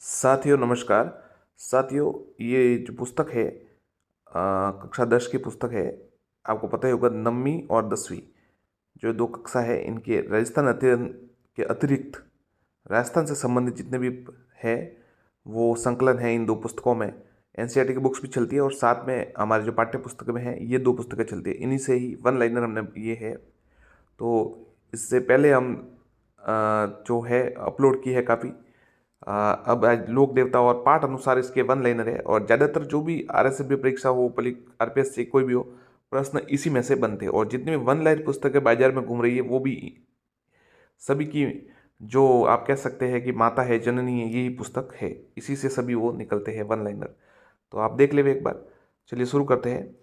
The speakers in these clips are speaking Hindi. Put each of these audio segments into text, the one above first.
साथियों नमस्कार। साथियों, ये जो पुस्तक है कक्षा 10 की पुस्तक है। आपको पता ही होगा 9वीं और 10वीं जो दो कक्षा है, इनके राजस्थान अध्ययन के अतिरिक्त राजस्थान से संबंधित जितने भी है वो संकलन है। इन दो पुस्तकों में एनसीईआरटी की बुक्स भी चलती है और साथ में हमारे जो पाठ्य पुस्तक में है ये दो पुस्तकें चलती है। इन्हीं से ही वन लाइनर हमने ये है। तो इससे पहले हम जो है अपलोड की है काफ़ी। अब आज लोक देवता और पाठ अनुसार इसके वन लाइनर है और ज़्यादातर जो भी आरएसएफ परीक्षा हो, पलिक आरपीएस से कोई भी हो, प्रश्न इसी में से बनते हैं। और जितनी भी वन लाइन पुस्तकें बाजार में घूम रही है वो भी सभी की जो आप कह सकते हैं कि माता है, जननी है, यही पुस्तक है। इसी से सभी वो निकलते हैं वन लाइनर। तो आप देख ले एक बार। चलिए शुरू करते हैं।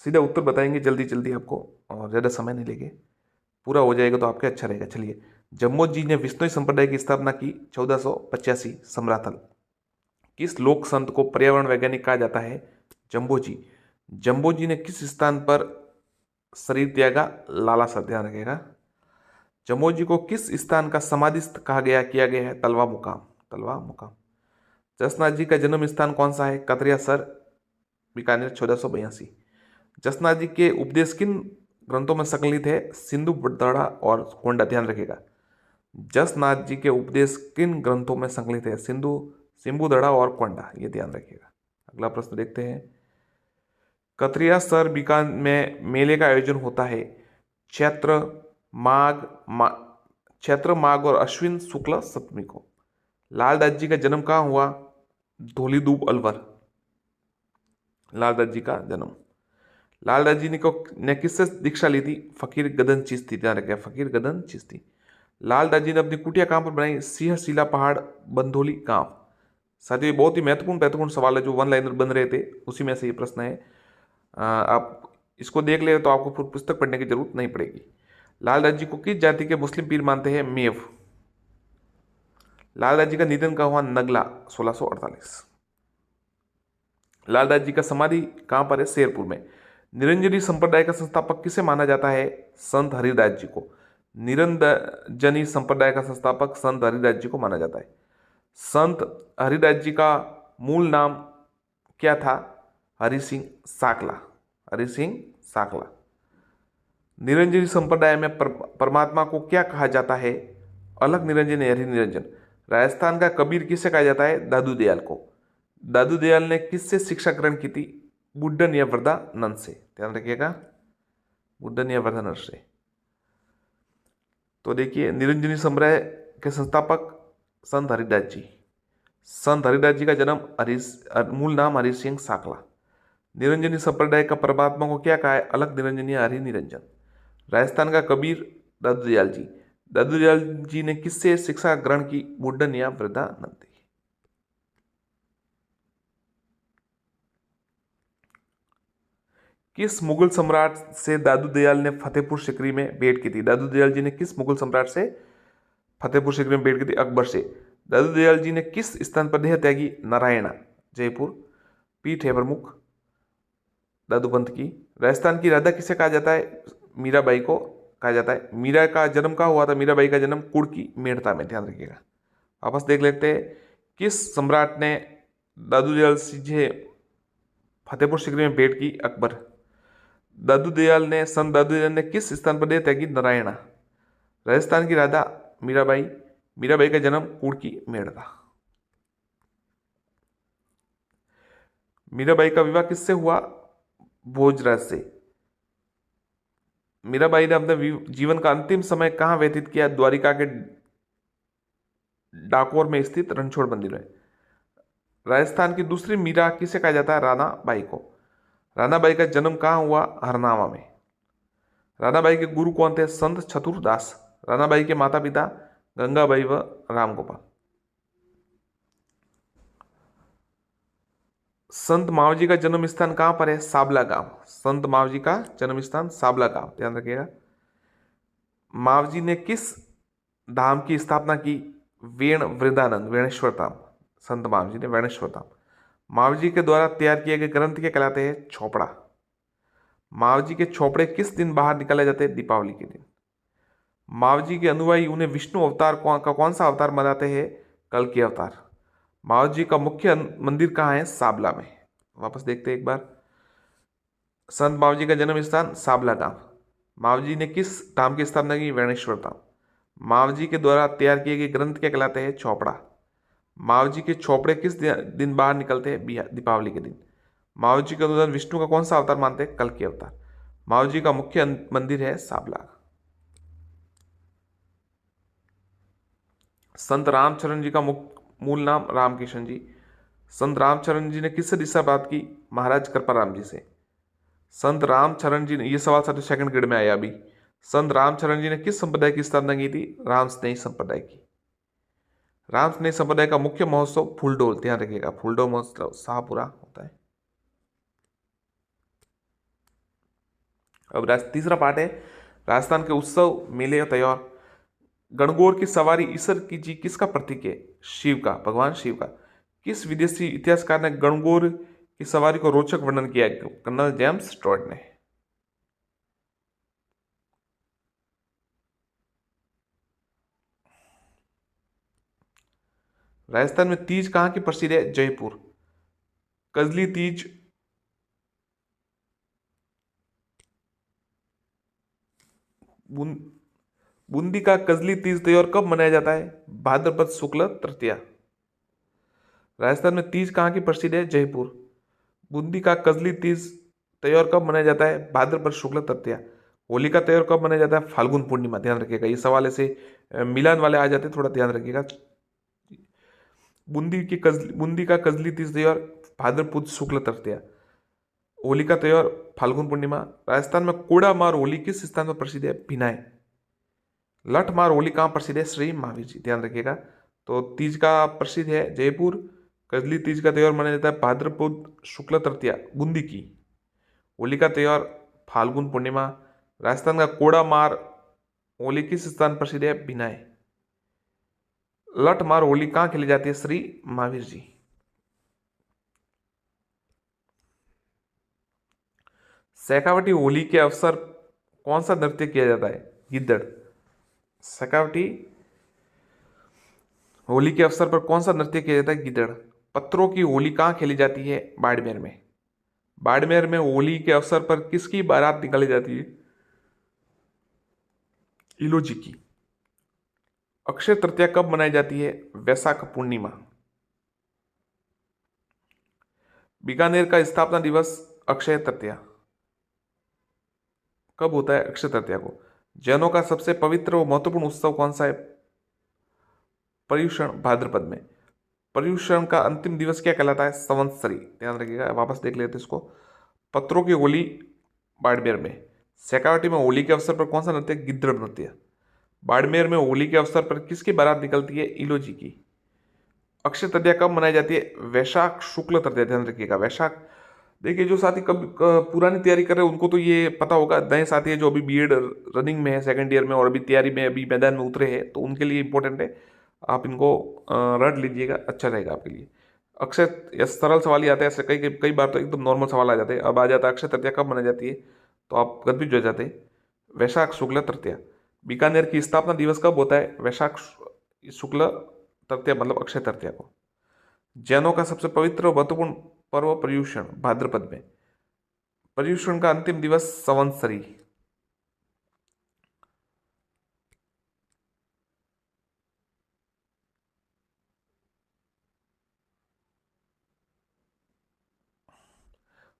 सीधा उत्तर बताएंगे जल्दी जल्दी आपको और ज़्यादा समय नहीं लेंगे। पूरा हो जाएगा तो आपके अच्छा रहेगा। चलिए, जम्मोद जी ने विश्नोई संप्रदाय की स्थापना की 1485 समराथल। किस लोक संत को पर्यावरण वैज्ञानिक कहा जाता है? जम्बो जी। जम्बो जी ने किस स्थान पर शरीर त्यागा? लाला सर, ध्यान रखेगा। जम्बो जी को किस स्थान का समाधिस्थ कहा गया किया गया है? तलवा मुकाम। तलवा मुकाम। जसनाथ जी का जन्म स्थान कौन सा है? कतरिया सर, बीकानेर, 1482। जसनाथ जी के उपदेश किन ग्रंथों में संकलित है? सिंधु बड़दड़ा और कोंडा, ध्यान रखेगा। जसनाथ जी के उपदेश किन ग्रंथों में संकलित है? सिंबुदड़ा और कोंडा, ये ध्यान रखिएगा। अगला प्रश्न देखते हैं। कतरिया सर बीकान में मेले का आयोजन होता है चैत्र माघ मा, चैत्र माघ और अश्विन शुक्ल सप्तमी को। लालदास जी का जन्म कहाँ हुआ? धौलीदूब अलवर। लालदास जी का जन्म। लालदास जी ने किससे दीक्षा ली थी? फकीर गदन चिश्ती, ध्यान रखें, फकीर गदन चिश्ती। लालदास जी ने अपनी कुटिया कहाँ पर बनाई? सिंहशिला पहाड़, बंधोली गांव। साथियों, ये बहुत ही महत्वपूर्ण सवाल है जो वन लाइनर बन रहे थे, उसी में से ये प्रश्न है। आप इसको देख ले तो आपको फिर पुस्तक पढ़ने की जरूरत नहीं पड़ेगी। लालदास जी को किस जाति के मुस्लिम पीर मानते हैं? मेव। लालदास जी का निधन कहाँ हुआ? नगला, 1648। लालदास जी का समाधि कहाँ पर है? शेरपुर में। निरंजनी संप्रदाय का संस्थापक किसे माना जाता है? संत हरिदास जी को। निरंजनी संप्रदाय का संस्थापक संत हरिदास जी को माना जाता है। संत हरिदास जी का मूल नाम क्या था? हरि सिंह साकला। हरि सिंह साकला। निरंजनी संप्रदाय में परमात्मा को क्या कहा जाता है? अलग निरंजन, हरि निरंजन। राजस्थान का कबीर किसे कहा जाता है? दादू दयाल को। दादू दयाल ने किससे शिक्षा ग्रहण की थी? बुड्ढन या वृद्धानंद से, ध्यान रखिएगा, बुड्ढन या वृद्धानंद से। तो देखिए, निरंजनी संप्रदाय के संस्थापक संत हरिदास जी। संत हरिदास जी का जन्म मूल नाम हरि सिंह साकला। निरंजनी संप्रदाय का परमात्मा को क्या कहा है? अलग निरंजन या हरि निरंजन। राजस्थान का कबीर दादू दयाल जी। दादू दयाल जी ने किससे शिक्षा ग्रहण की? बुड्ढन या वृद्धानंद। किस मुगल सम्राट से दादू दयाल ने फतेहपुर सिकरी में भेंट की थी? दादू दयाल जी ने किस मुगल सम्राट से फतेहपुर सिकरी में भेंट की थी? अकबर से। दादू दयाल जी ने किस स्थान पर देह त्यागी? नारायणा, जयपुर। पीठ है प्रमुख दादू पंथ की। राजस्थान की राधा किसे कहा जाता है? मीराबाई को कहा जाता है। मीरा का जन्म कहाँ हुआ था? मीराबाई का जन्म कुड़की मेड़ता में, ध्यान रखिएगा। वापस देख लेते हैं। किस सम्राट ने दादू दयाल से फतेहपुर सिकरी में भेंट की? अकबर। संत दादू दयाल ने किस स्थान पर देह त्यागी? नारायणा। राजस्थान की राधा मीराबाई। मीराबाई का जन्म कुड़की मेड़ता। मीराबाई का विवाह किससे हुआ? भोजराज से। मीराबाई ने अपने जीवन का अंतिम समय कहाँ व्यतीत किया? द्वारिका के डाकोर में स्थित रणछोड़ मंदिर में। राजस्थान की दूसरी मीरा किसे कहा जाता है? राणा बाई को। राणा बाई का जन्म कहाँ हुआ? हरनावा में। राणा बाई के गुरु कौन थे? संत चतुरदास। राणा बाई के माता पिता गंगाबाई व रामगोपाल। संत मावजी का जन्म स्थान कहाँ पर है? साबला गांव। संत मावजी का जन्म स्थान साबला गांव, ध्यान रखिएगा। मावजी ने किस धाम की स्थापना की? वेण वृंदानंद, वेणेश्वर धाम। संत मावजी ने वेणेश्वर धाम। मावजी के द्वारा तैयार किए गए ग्रंथ के कहलाते हैं? छोपड़ा। मावजी के छोपड़े किस दिन बाहर निकाले जाते हैं? दीपावली के दिन। मावजी के अनुयायी उन्हें विष्णु अवतार का कौन सा अवतार मनाते हैं? कल की अवतार। मावजी जी का मुख्य मंदिर कहाँ है? साबला में। वापस देखते हैं एक बार। संत मावजी जी का जन्म स्थान साबला धाम। मावजी जी ने किस धाम की स्थापना की? वेणेश्वर धाम। मावजी जी के द्वारा तैयार किए गए ग्रंथ क्या कहलाते हैं? चौपड़ा। मावजी जी के चौपड़े किस दिन बाहर निकलते हैं? दीपावली के दिन। मावजी जी के अनुसार विष्णु का कौन सा अवतार मानते हैं? कल की अवतार। मावजी जी का मुख्य मंदिर है साबला। संत रामचरण जी का मूल नाम? रामकिशन जी। संत रामचरण जी ने किससे दिशा बात की? महाराज कृपाराम जी से। संत रामचरण जी ने, ये सवाल साथ सेकंड ग्रेड में आया अभी। संत रामचरण जी ने किस संप्रदाय की स्थापना की थी? राम स्नेही संप्रदाय की। राम स्नेही संप्रदाय का मुख्य महोत्सव फूलडोल, ध्यान रखिएगा, फूलडोल महोत्सव शाहपुरा होता है। अब तीसरा पार्ट है राजस्थान के उत्सव, मेले और त्योहार। गणगौर की सवारी ईश्वर की जी किसका प्रतीक है? शिव का, भगवान शिव का। किस विदेशी इतिहासकार ने गणगौर की सवारी को रोचक वर्णन किया है? कर्नल जेम्स टॉड ने। राजस्थान में तीज कहाँ की प्रसिद्ध है? जयपुर। कजली तीज बूंदी का कजली तीज त्योहार कब मनाया जाता है? भाद्रपद शुक्ल तृतीया। राजस्थान में तीज कहाँ की प्रसिद्ध है? जयपुर। बूंदी का कजली तीज त्योहार कब मनाया जाता है? भाद्रपद शुक्ल तृतीया। होली का त्योहार कब मनाया जाता है? फाल्गुन पूर्णिमा, ध्यान रखिएगा, ये सवाल ऐसे मिलान वाले आ जाते हैं, थोड़ा ध्यान रखिएगा। बूंदी का कजली तीज त्योहार भाद्रपद शुक्ल तृतीया। होली का त्योहार फाल्गुन पूर्णिमा। राजस्थान में कोड़ा मार होली किस स्थान पर प्रसिद्ध है? भिनाई। लठ मार होली कहाँ प्रसिद्ध है? श्री महावीर जी, ध्यान रखिएगा। तो तीज का प्रसिद्ध है जयपुर। कजली तीज का त्योहार मनाया जाता है भाद्रपद शुक्ल तृतीया, बूंदी की। होली का त्योहार फाल्गुन पूर्णिमा। राजस्थान का कोड़ा मार होली किस स्थान प्रसिद्ध है? भिनाई। लठ मार होली कहाँ खेली जाती है? श्री महावीर जी। शेखावटी होली के अवसर कौन सा नृत्य किया जाता है? गिद्दड़। शेखावटी होली के अवसर पर कौन सा नृत्य किया जाता है? गिद्दड़। पत्थरों की होली कहाँ खेली जाती है? बाड़मेर में। बाड़मेर में होली के अवसर पर किसकी बारात निकाली जाती है? इलोजी की। अक्षय तृतीया कब मनाई जाती है? वैशाख पूर्णिमा। बीकानेर का स्थापना दिवस अक्षय तृतीया कब होता है? अक्षय तृतीया को। जैनों का सबसे पवित्र और महत्वपूर्ण उत्सव कौन सा है? पर्युषण, भाद्रपद में। पर्युषण का अंतिम दिवस क्या कहलाता है? संवत्सरी, ध्यान रखिएगा, वापस देख लेते इसको। पत्रों की होली बाड़मेर में। शेखावटी में होली के अवसर पर कौन सा नृत्य? गिद्दड़ नृत्य। बाड़मेर में होली के अवसर पर किसकी बारात निकलती है? इलोजी की। अक्षय तृतीया कब मनाई जाती है? वैशाख शुक्ल तृतीया, ध्यान रखिएगा, वैशाख। देखिए जो साथी पुरानी तैयारी कर रहे हैं उनको तो ये पता होगा, नए साथी है जो अभी बीएड रनिंग में है, सेकंड ईयर में, और अभी तैयारी में, अभी मैदान में उतरे हैं, तो उनके लिए इंपॉर्टेंट है, आप इनको रट लीजिएगा, अच्छा रहेगा आपके लिए। अक्षय, या सरल सवाल ही आता है ऐसे, कई कई बार तो एकदम नॉर्मल सवाल आ जाते हैं। अब आ जाता है अक्षय तृतीया कब मनाई जाती है, तो आप कंफ्यूज हो जाते हैं। वैशाख शुक्ल तृतीया। बीकानेर की स्थापना दिवस कब होता है? वैशाख शुक्ल तृतीया, मतलब अक्षय तृतीया को। जैनों का सबसे पवित्र और महत्वपूर्ण पर्व पर्युषण, भाद्रपद में। पर्युषण का अंतिम दिवस संवत्सरी।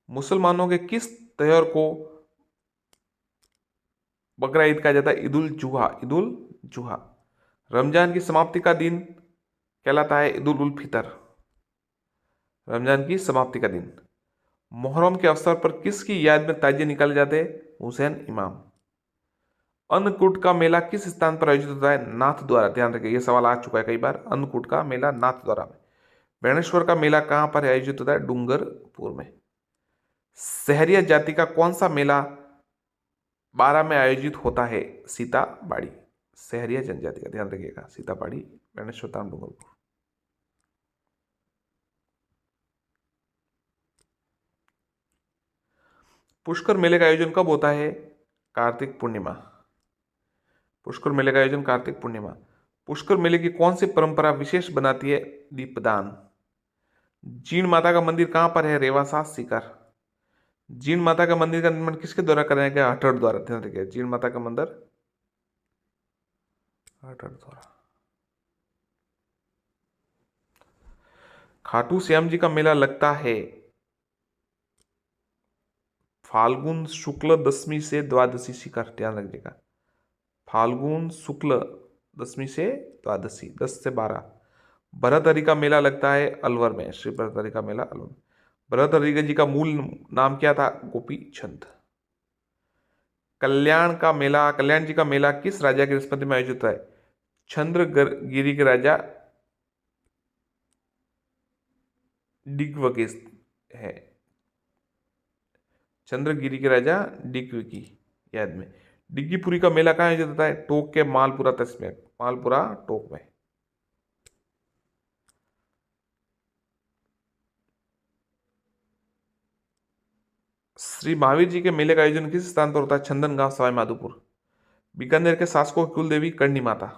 मुसलमानों के किस त्योहार को बकरा ईद कहा जाता है? ईद उल जुहा, ईद उल जुहा। रमजान की समाप्ति का दिन कहलाता है ईद उल फितर, रमजान की समाप्ति का दिन। मुहर्रम के अवसर पर किसकी याद में ताजिए निकाले जाते हैं? हुसैन इमाम। अन्नकूट का मेला किस स्थान पर आयोजित होता है? नाथ द्वारा, ध्यान रखिए, यह सवाल आ चुका है कई बार। अन्नकूट का मेला नाथ द्वारा में। बेणेश्वर का मेला कहाँ पर आयोजित होता है? डूंगरपुर में। सहरिया जाति का कौन सा मेला 12 में आयोजित होता है? सीताबाड़ी। सहरिया जनजाति का, ध्यान रखिएगा, सीताबाड़ी, बेणेश्वर धाम, डूंगरपुर। पुष्कर मेले का आयोजन कब होता है? कार्तिक पूर्णिमा। पुष्कर मेले का आयोजन कार्तिक पूर्णिमा। पुष्कर मेले की कौन सी परंपरा विशेष बनाती है? दीपदान। जीण माता का मंदिर कहाँ पर है? रेवासा, सीकर। जीण माता का मंदिर का निर्माण किसके द्वारा कराया गया? हटड़ द्वारा। ध्यान रखिए, जीण माता का मंदिर हटड़ द्वारा। खाटू श्याम जी का मेला लगता है फाल्गुन शुक्ल दशमी से द्वादशी, शिखर। ध्यान रखिएगा, फाल्गुन शुक्ल दशमी से द्वादशी, 10 से 12। भरतहरि का मेला लगता है अलवर में, श्री भरतहरि का मेला अलवर में। भरतहरि जी का मूल नाम क्या था? गोपी चंद। कल्याण जी का मेला किस राजा की स्मृति में आयोजित है? चंद्रगिरी के राजा दिग्वकी है। चंद्रगिरी के राजा डिग्गी याद में। डिग्गीपुरी का मेला कहाँ आयोजित होता है? टोक के मालपुरा तहसील में, मालपुरा टोक में। श्री महावीर जी के मेले का आयोजन किस स्थान पर होता है? चंदन गांव, सवाई माधोपुर। बीकानेर के शासकों की कुल देवी करणी माता।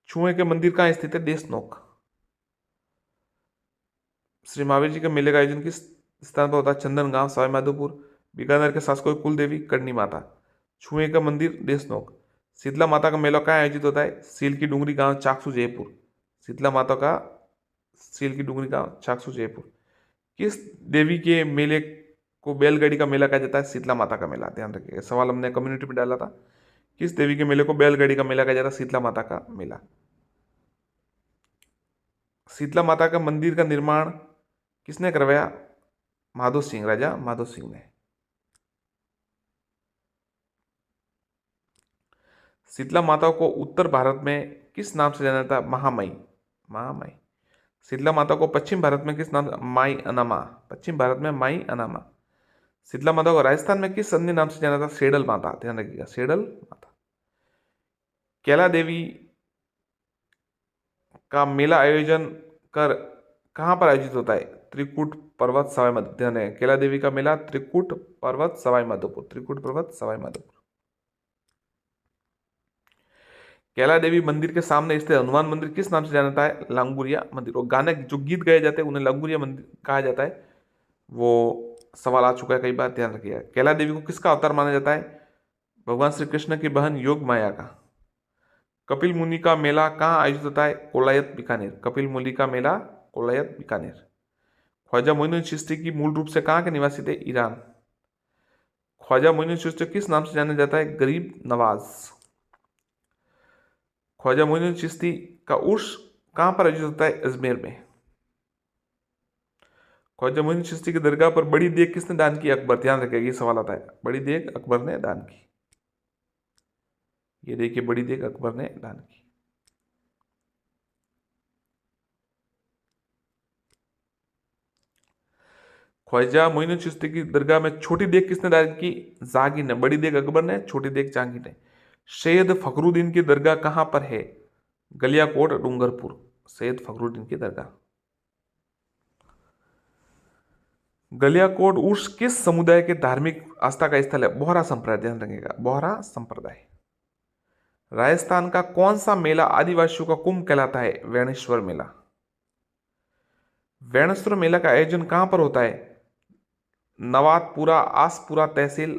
छुए के मंदिर कहाँ स्थित है? देशनोक। श्री महावीर जी के मेले का आयोजन किस स्थान पर होता है? चंदन गांव, सवाई माधोपुर। बीकानेर के शासकों की कुल देवी करणी माता। छुए का मंदिर देशनोक। शीतला माता का मेला कहाँ आयोजित होता है? सील की डूंगरी गांव, चाकसू, जयपुर। शीतला माता का सील की डूंगरी गांव, चाकसू, जयपुर। किस देवी के मेले को बैलगाड़ी का मेला कहा जाता है? शीतला माता का मेला। ध्यान रखिएगा, सवाल हमने कम्युनिटी में डाला था। किस देवी के मेले को बैलगाड़ी का मेला कहा जाता है? शीतला माता का मेला। शीतला माता का मंदिर का निर्माण किसने करवाया? माधो सिंह, राजा माधो सिंह ने। शीतला माता को उत्तर भारत में किस नाम से जाना जाता है? महामई, महामई। शीतला माता को पश्चिम भारत में किस नाम? माई अनामा, पश्चिम भारत में माई अनामा। शीतला माता को राजस्थान में किस अन्य नाम से जाना जाता है? सेडल माता। ध्यान रखिएगा, सेडल माता। कैला देवी का मेला आयोजन कर कहाँ पर आयोजित होता है? त्रिकुट पर्वत, सवाई माधोपुर। ध्यान है, कैला देवी का मेला त्रिकुट पर्वत, सवाई माधोपुर, त्रिकुट पर्वत, सवाई माधोपुर। कैला देवी मंदिर के सामने स्थित हनुमान मंदिर किस नाम से जाना जाता है? लांगुरिया मंदिर। और गाने जो गीत गाए जाते हैं उन्हें लांगुरिया मंदिर कहा जाता है। वो सवाल आ चुका है कई बार, ध्यान रखिएगा। कैला देवी को किसका अवतार माना जाता है? भगवान श्री कृष्ण की बहन योग माया का। कपिल मुनि का मेला कहाँ आयोजित होता है? कोलायत, बीकानेर। कपिल मुनि का मेला कोलायत, बीकानेर। ख्वाजा मोइनुद्दीन चिश्ती की मूल रूप से कहाँ के निवासी थे? ईरान। ख्वाजा मोइनुद्दीन चिश्ती किस नाम से जाना जाता है? गरीब नवाज। ख्वाजा मोइनुद्दीन चिश्ती का उर्स कहाँ पर आयोजित होता है? अजमेर में। ख्वाजा मोइनुद्दीन चिश्ती की दरगाह पर बड़ी देग किसने दान की? अकबर। ध्यान रखिएगा, ये सवाल आता है। बड़ी देग अकबर ने दान की। ये देखिए, बड़ी देग अकबर ने दान की। ख्वाजा मोइनुद्दीन चिश्ती की दरगाह में छोटी देग किसने दान की? जहांगीर ने। बड़ी देग अकबर ने, छोटी देग जहांगीर ने। सैयद फखरुद्दीन की दरगाह कहाँ पर है? गलियाकोट, डूंगरपुर। सैयद फखरुद्दीन की दरगाह। गलियाकोट उर्स किस समुदाय के धार्मिक आस्था का स्थल है? बोहरा संप्रदाय। ध्यान रखिएगा, बोहरा संप्रदाय। राजस्थान का कौन सा मेला आदिवासियों का कुंभ कहलाता है? वेणेश्वर मेला। वेणेश्वर मेला का आयोजन कहां पर होता है? नवातपुरा, आसपुरा तहसील,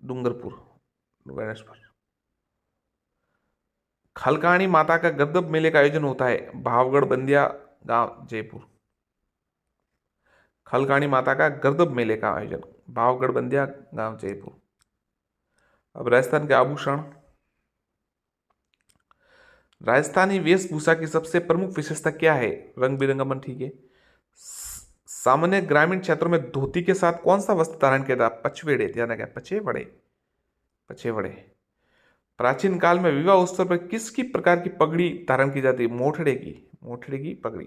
डूंगरपुर, वेणेश्वर। खलकाणी माता का गर्दभ मेले का आयोजन होता है भावगढ़, बंदिया गांव, जयपुर। खलकाणी माता का गर्दभ मेले का आयोजन भावगढ़, बंदिया गांव, जयपुर। अब राजस्थान के आभूषण। राजस्थानी वेशभूषा की सबसे प्रमुख विशेषता क्या है? रंग बिरंगा। ठीक है। सामान्य ग्रामीण क्षेत्रों में धोती के साथ कौन सा वस्त्र धारण किया था? पछवेड़े। ध्यान रखें, पछेवड़े, पछेवड़े। प्राचीन काल में विवाह अवसर पर किसकी प्रकार की पगड़ी धारण की जाती? मोठड़े की, मोठड़े की पगड़ी।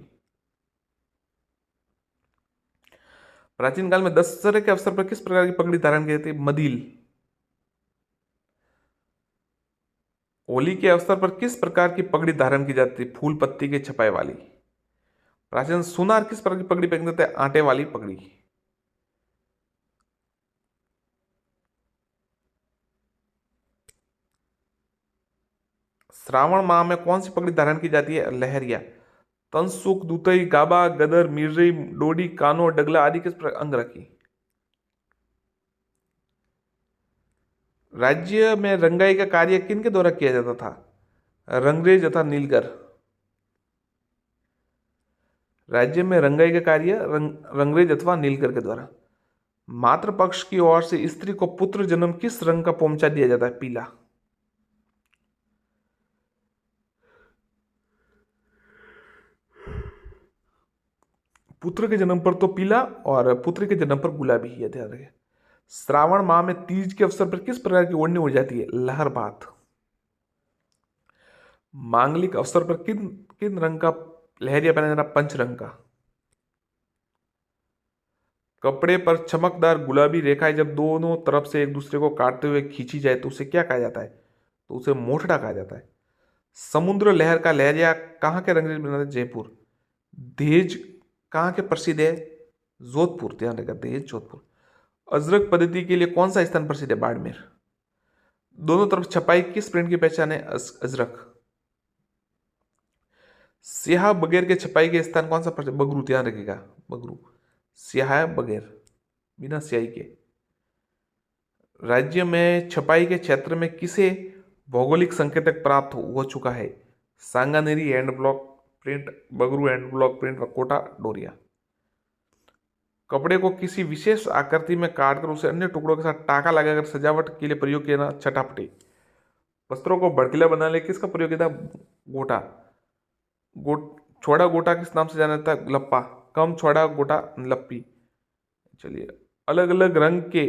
प्राचीन काल में दशहरे के अवसर पर किस प्रकार की पगड़ी धारण की जाती? मदिल। होली के अवसर पर किस प्रकार की पगड़ी धारण की जाती? फूल पत्ती के छपाई वाली। प्राचीन सुनार किस प्रकार की पगड़ी पहनते थे? आटे वाली पगड़ी। श्रावण माह में कौन सी पगड़ी धारण की जाती है? लहरिया। तंसुक, दुतई, गाबा, गदर, मिर्री, डोडी, कानो, डगला आदि किस अंग रखी। राज्य में रंगाई का कार्य किन के द्वारा किया जाता था? रंगरेज तथा नीलगर। राज्य में रंगाई का कार्य रंगरेज अथवा नीलगर के द्वारा। मातृ पक्ष की ओर से स्त्री को पुत्र जन्म किस रंग का पोमचा दिया जाता है? पीला। पुत्र के जन्म पर तो पीला और पुत्री के जन्म पर गुलाबी। यह ध्यान रखें। श्रावण माह में तीज के अवसर पर किस प्रकार की ओढ़नी उड़ जाती है? लहरबात। मांगलिक अवसर पर किन किन रंग का लहरिया पहना जाता? पंच रंग का। कपड़े पर चमकदार गुलाबी रेखाएं जब दोनों तरफ से एक दूसरे को काटते हुए खींची जाए तो उसे क्या कहा जाता है? तो उसे मोठड़ा कहा जाता है। समुद्र लहर का लहरिया कहाँ के रंगरेज बनाते हैं? जयपुर। दहेज कहाँ के प्रसिद्ध है? जोधपुर। ध्यान रखा, दहेज जोधपुर। अजरक पद्धति के लिए कौन सा स्थान प्रसिद्ध है? बाड़मेर। दोनों तरफ छपाई किस प्रिंट की पहचान है? अजरक। स्याह बगैर के छपाई के स्थान कौन सा प्रसिद्ध? बगरू। ध्यान रखिएगा, बगरू। स्याह बगैर, बिना स्याही के। राज्य में छपाई के क्षेत्र में किसे भौगोलिक संकेतक प्राप्त हो चुका है? Sanganeri and block print, Bagru and block print, Kota, Doria. कपड़े को किसी विशेष आकृति में काटकर उसे अन्य टुकड़ों के साथ टाका लगाकर सजावट के लिए प्रयोग किया ना? छटापटी। वस्त्रों को भड़कीला बनाने किसका प्रयोग किया था? गोटा। छोड़ा गोटा किस नाम से जाना जाता है? लप्पा। कम छोड़ा गोटा लप्पी। चलिए, अलग अलग रंग के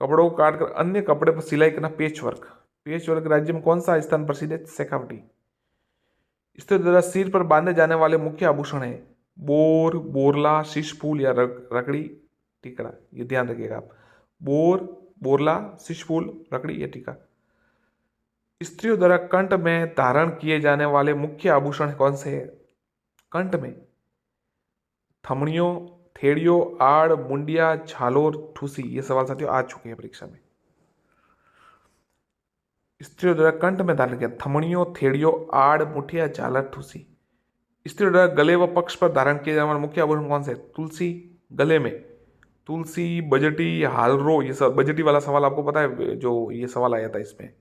कपड़ों को काटकर अन्य कपड़े पर सिलाई करना? पेच वर्क। पेच वर्क राज्य में कौन सा स्थान प्रसिद्ध है? शेखावटी। स्त्री द्वारा सिर पर बांधे जाने वाले मुख्य आभूषण है? बोर, बोरला, शीशफूल या रकड़ी, टिकड़ा। ये ध्यान रखिएगा आप। बोर, बोरला, शीशफूल, रकड़ी या टीका। स्त्रियों द्वारा कंठ में धारण किए जाने वाले मुख्य आभूषण कौन से हैं? कंठ में थमड़ियों, थेड़ियों, आड़, मुंडिया, झालोर, ठूसी। ये सवाल साथियों आ चुके हैं परीक्षा में। स्त्रियों द्वारा कंठ में धारण किया थमड़ियों, थेड़ियों, आड़, मुठिया, झालर, ठूसी। स्त्रियों द्वारा गले व पक्ष पर धारण किए जाने वाले मुख्य आभूषण कौन से? तुलसी। गले में तुलसी, बजटी, हालरो। ये सब बजटी वाला सवाल आपको पता है, जो ये सवाल आया था इसमें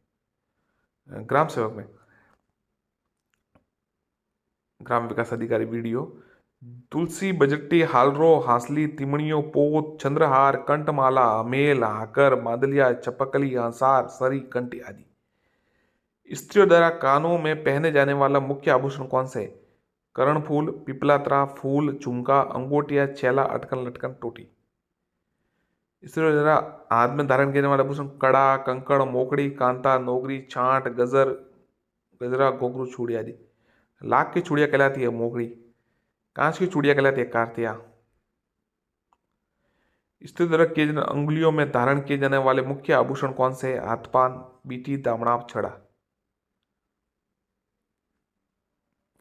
ग्राम सेवक में, ग्राम विकास अधिकारी वीडियो। तुलसी, बजट्टी, हालरो, हांसली, तिमणियों, पोत, चंद्रहार, कंठमाला, अमेल, हाकर, मादलिया, चपकली, हंसार, सरी, कंठी आदि। स्त्रियों द्वारा कानों में पहने जाने वाला मुख्य आभूषण कौन से? कर्णफूल, पिपलात्रा, फूल, झुमका, अंगोटिया, चेला, अटकन, लटकन, टोटी। स्त्रियों द्वारा हाथ में धारण किए जाने वाला आभूषण? कड़ा, कंकड़, मोकड़ी, कांता, नोगरी, छांट, गजर, गजरा, घुंघरू, चूड़ी आदि। लाख की चूड़िया कहलाती है मोगरी। कांच की चूड़िया कहलाती है कार्तिया। स्त्री द्वारा किए जाने अंगुलियों में धारण किए जाने वाले मुख्य आभूषण कौन से? हाथपान, बीटी, दामड़ा, छड़ा।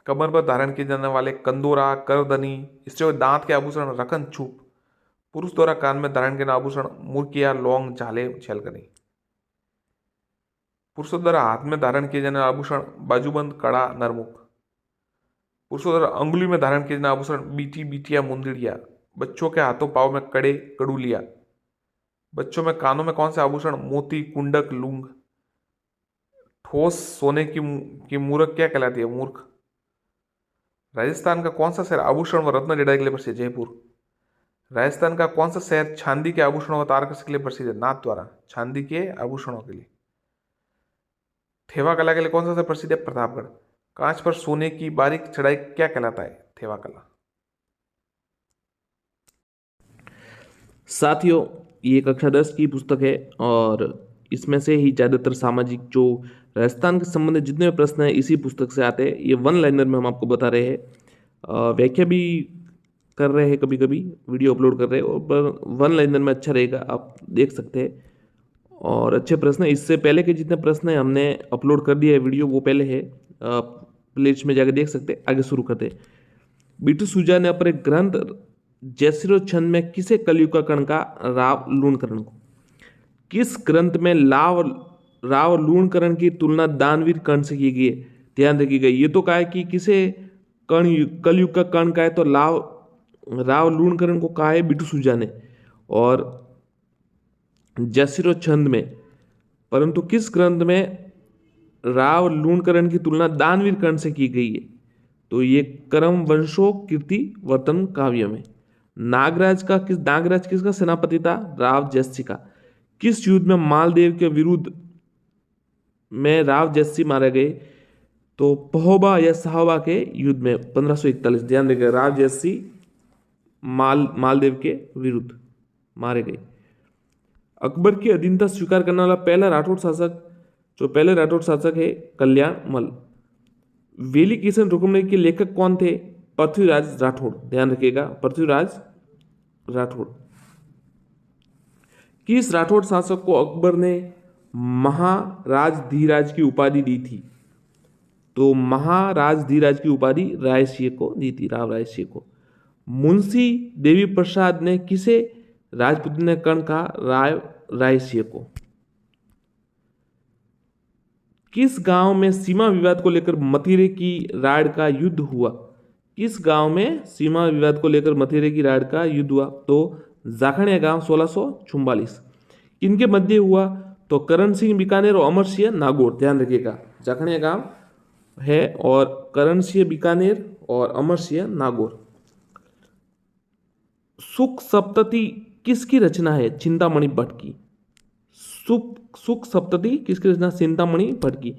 कमर पर धारण किए जाने वाले कंदोरा, करदनी। स्त्रियों दांत के आभूषण? रखन, छूप। पुरुष द्वारा कान में धारण किए आभूषण? मुर्किया, लौंग, झाले, छलकनी। पुरुषों द्वारा हाथ में धारण किए जाने आभूषण? बाजूबंद, कड़ा, नरमुख। पुरुषों द्वारा अंगुली में धारण किए जाने आभूषण? बीटी, बीटिया, मुंदड़िया। बच्चों के हाथों पाँव में कड़े, कड़ूलिया। बच्चों में कानों में कौन से आभूषण? मोती, कुंडक, लूंग। ठोस सोने की मूर्ख क्या कहलाती है? मूर्ख। राजस्थान का कौन सा शहर आभूषण व रत्न जड़ाई के लिए प्रसिद्ध? जयपुर। राजस्थान का कौन सा शहर चांदी के आभूषणों व तारकस के लिए प्रसिद्ध है? नाथद्वारा। चांदी के आभूषणों के लिए। थेवा कला के लिए कौन सा शहर प्रसिद्ध है? प्रतापगढ़। कांच पर सोने की बारीक चढ़ाई क्या कहलाता है? थेवा कला। साथियों, ये कक्षा 10 की पुस्तक है और इसमें से ही ज़्यादातर सामाजिक जो राजस्थान के संबंधित जितने भी प्रश्न हैं इसी पुस्तक से आते हैं। ये वन लाइनर में हम आपको बता रहे हैं, व्याख्या भी कर रहे हैं, कभी कभी वीडियो अपलोड कर रहे हैं, और वन लाइनर में अच्छा रहेगा, आप देख सकते हैं और अच्छे प्रश्न। इससे पहले के जितने प्रश्न हैं हमने अपलोड कर दिया है वीडियो, वो पहले है, प्लेलिस्ट में जाकर देख सकते हैं। आगे शुरू करते हैं। बीटू सूजा ने अपने ग्रंथ जैसिरो छंद में किसे कलयुग कर्ण का राव लूणकरण को? किस ग्रंथ में राव लूणकरण की तुलना दानवीर कर्ण से की गई है? ध्यान रखिएगा, ये तो कहा है कि किसे कलयुग का कर्ण का है तो राव लूणकरण को कहा है बिटू सुजा ने। और जसीरो छंद में, परंतु किस ग्रंथ में राव लूणकरण की तुलना दानवीर कर्ण से की गई है? तो ये करम वंशो कीर्ति वर्तन काव्य में। नागराज किसका सेनापति था? राव जस्सी का। किस युद्ध में मालदेव के विरुद्ध में राव जस्सी मारे गए? तो पहोबा या साहोबा के युद्ध में 1541। ध्यान रखिएगा, राव जस्सी मालदेव के विरुद्ध मारे गए। अकबर की अधीनता स्वीकार करने वाला पहला राठौड़ शासक, जो पहले राठौड़ शासक है कल्याणमल। वेली किशन रुक्मणी के लेखक कौन थे? पृथ्वीराज राठौड़। ध्यान रखिएगा, पृथ्वीराज राठौड़। किस राठौड़ शासक को अकबर ने महाराज धीराज की उपाधि दी थी? तो महाराज धीराज की उपाधि रायसिंह को दी थी, राव रायसिंह को। मुंशी देवी प्रसाद ने किसे राजपूत ने कर्ण कहा? राव रायसिंह को। किस गांव में सीमा विवाद को लेकर मथुरे की राड़ का युद्ध हुआ? किस गांव में सीमा विवाद को लेकर मथुरे की राड़ का युद्ध हुआ? तो जाखड़िया गांव 1644। किनके मध्य हुआ? तो करण सिंह बीकानेर और अमर सिंह नागौर। ध्यान रखिएगा, जाखड़िया गांव है और करण सिंह बीकानेर और अमर सिंह नागौर। सुख सप्तति किसकी रचना है? चिंतामणि भट्ट की। सुख सप्तति किसकी रचना? चिंतामणि भट्ट की।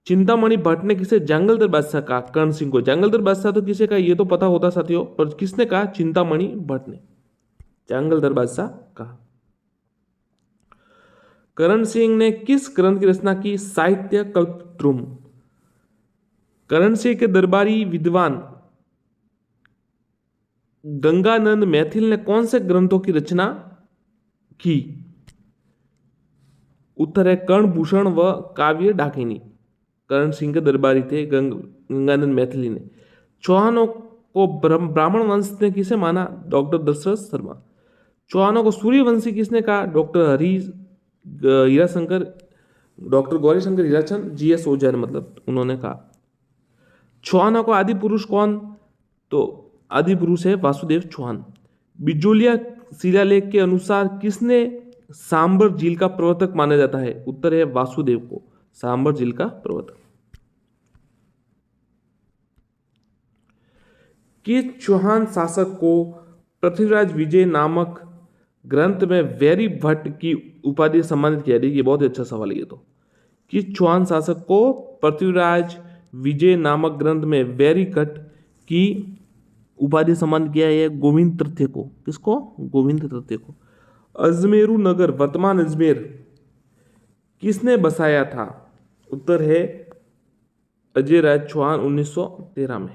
चिंतामणि भट्ट ने किसे जंगलदर बादशाह कहा? कर्ण सिंह को। जंगलदर बादशाह तो किसे कहा ये तो पता होता साथियों, पर किसने कहा? चिंतामणि भट्ट ने जंगलदर बादशाह कहा। करण सिंह ने किस ग्रंथ की रचना की? साहित्य कल्पद्रुम। करण सिंह के दरबारी विद्वान गंगानंद मैथिल ने कौन से ग्रंथों की रचना की? उत्तर है कर्णभूषण व काव्य डाकिनी। करण सिंह के दरबारी थे गंगानंद मैथिली ने। चौहानों को ब्राह्मण वंश ने किसे माना? डॉक्टर दशरथ शर्मा। चौहानों को सूर्यवंशी किसने कहा? Doctor Hirashankar, doctor Gaurishankar Hirachand GS Ojha ने मतलब उन्होंने कहा। चौहानों को आदि पुरुष कौन? तो आदि पुरुष है वासुदेव चौहान। बिजोलिया शिलालेख के अनुसार किसने सांबर झील का प्रवर्तक माना जाता है? उत्तर है वासुदेव को, सांबर झील का प्रवर्तक। किस चौहान शासक को पृथ्वीराज विजय नामक ग्रंथ में वैरी भट्ट की उपाधि सम्मानित किया? ये बहुत ही अच्छा सवाल है ये तो। किस चौहान शासक को पृथ्वीराज विजय नामक ग्रंथ में वैरी भट्ट की उपाधि सम्मानित किया है? गोविंद तृतीय को। किसको? गोविंद तृतीय को। अजमेरू नगर वर्तमान अजमेर किसने बसाया था? उत्तर है अजय राज चौहान 1913 में।